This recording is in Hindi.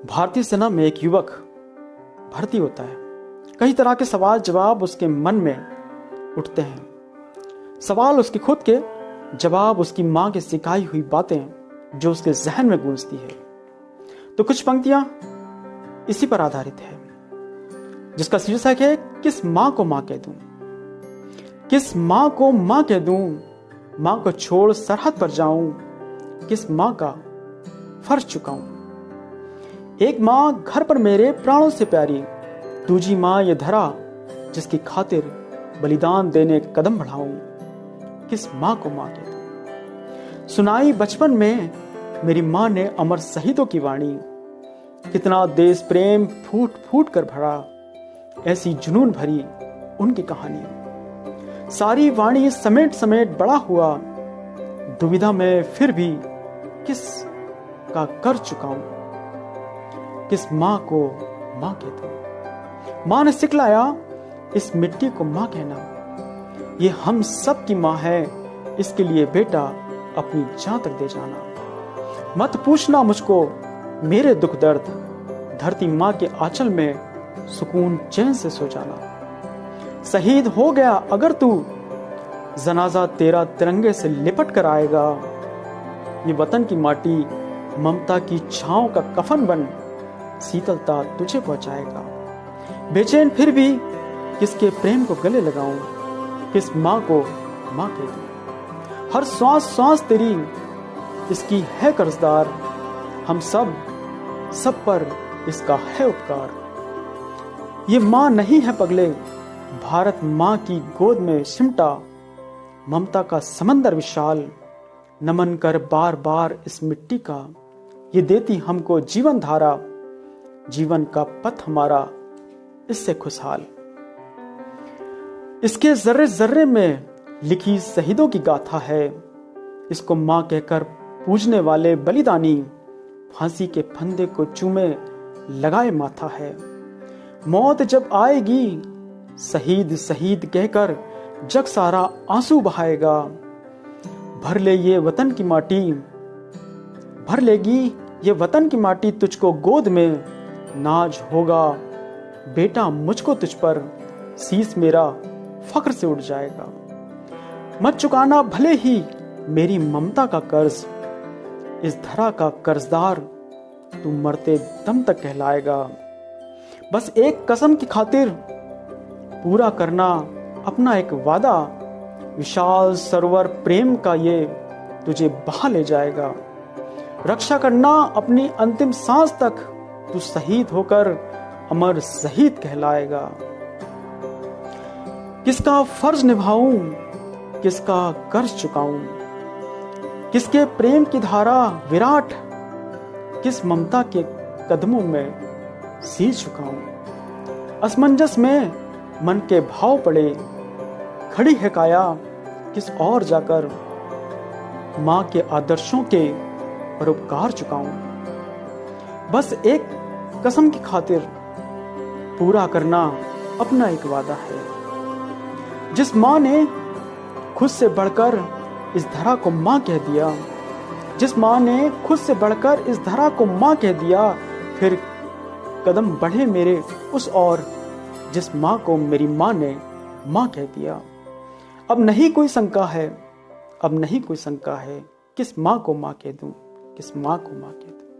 भारतीय सेना में एक युवक भर्ती होता है। कई तरह के सवाल जवाब उसके मन में उठते हैं। सवाल उसके खुद के, जवाब उसकी माँ की सिखाई हुई बातें जो उसके जहन में गूंजती है। तो कुछ पंक्तियां इसी पर आधारित है, जिसका शीर्षक है किस माँ को माँ कह दूं। किस माँ को माँ कह दूं, माँ को छोड़ सरहद पर जाऊं, किस माँ का फर्ज चुकाऊं। एक माँ घर पर मेरे प्राणों से प्यारी, दूजी माँ ये धरा जिसकी खातिर बलिदान देने कदम बढ़ाऊं, किस माँ को माँ कह दूं। सुनाई बचपन में मेरी माँ ने अमर शहीदों की वाणी, कितना देश प्रेम फूट फूट कर भरा, ऐसी जुनून भरी उनकी कहानी। सारी वाणी समेट समेट बड़ा हुआ, दुविधा में फिर भी किस का कर चुकाऊं, किस माँ को माँ कह दूं। माँ ने सिखलाया इस मिट्टी को माँ कहना, ये हम सब की माँ है, इसके लिए बेटा अपनी जान तक दे जाना। मत पूछना मुझको मेरे दुख दर्द, धरती माँ के आंचल में सुकून चैन से सो जाना। शहीद हो गया अगर तू, जनाजा तेरा तिरंगे से लिपट कर आएगा। ये वतन की माटी ममता की छांव का कफन बन शीतलता तुझे पहुंचाएगा। बेचैन फिर भी किसके प्रेम को गले लगाऊं, किस माँ को माँ कह दूं। हर श्वास श्वास तेरी इसकी है कर्जदार, हम सब पर इसका है उपकार। ये माँ नहीं है पगले, भारत माँ की गोद में सिमटा ममता का समंदर विशाल। नमन कर बार बार इस मिट्टी का, ये देती हमको जीवन धारा, जीवन का पथ हमारा इससे खुशहाल। इसके जर्रे जर्रे में लिखी शहीदों की गाथा है, इसको माँ कहकर पूजने वाले बलिदानी फांसी के फंदे को चूमे लगाए माथा है। मौत जब आएगी शहीद शहीद कहकर जग सारा आंसू बहाएगा। भर ले ये वतन की माटी, भर लेगी ये वतन की माटी तुझको गोद में, नाज होगा बेटा मुझको तुझ पर, शीस मेरा फख्र से उठ जाएगा। मत चुकाना भले ही मेरी ममता का कर्ज, इस धरा का कर्जदार तू मरते दम तक कहलाएगा। बस एक कसम की खातिर पूरा करना अपना एक वादा, विशाल सरोवर प्रेम का ये तुझे बहा ले जाएगा। रक्षा करना अपनी अंतिम सांस तक, तू शहीद होकर अमर शहीद कहलाएगा। किसका फर्ज निभाऊं, किसका कर्ज चुकाऊं, किसके प्रेम की धारा विराट, किस ममता के कदमों में सिर झुकाऊं। असमंजस में मन के भाव पड़े, खड़ी है काया किस और जाकर, माँ के आदर्शों के परोपकार चुकाऊं। बस एक कसम की खातिर पूरा करना अपना एक वादा है। जिस माँ ने खुद से बढ़कर इस धरा को माँ कह दिया, जिस माँ ने खुद से बढ़कर इस धरा को माँ कह दिया, फिर कदम बढ़े मेरे उस और जिस माँ को मेरी माँ ने माँ कह दिया। अब नहीं कोई शंका है, अब नहीं कोई शंका है, किस माँ को माँ कह दूं, किस माँ को माँ कह दूं।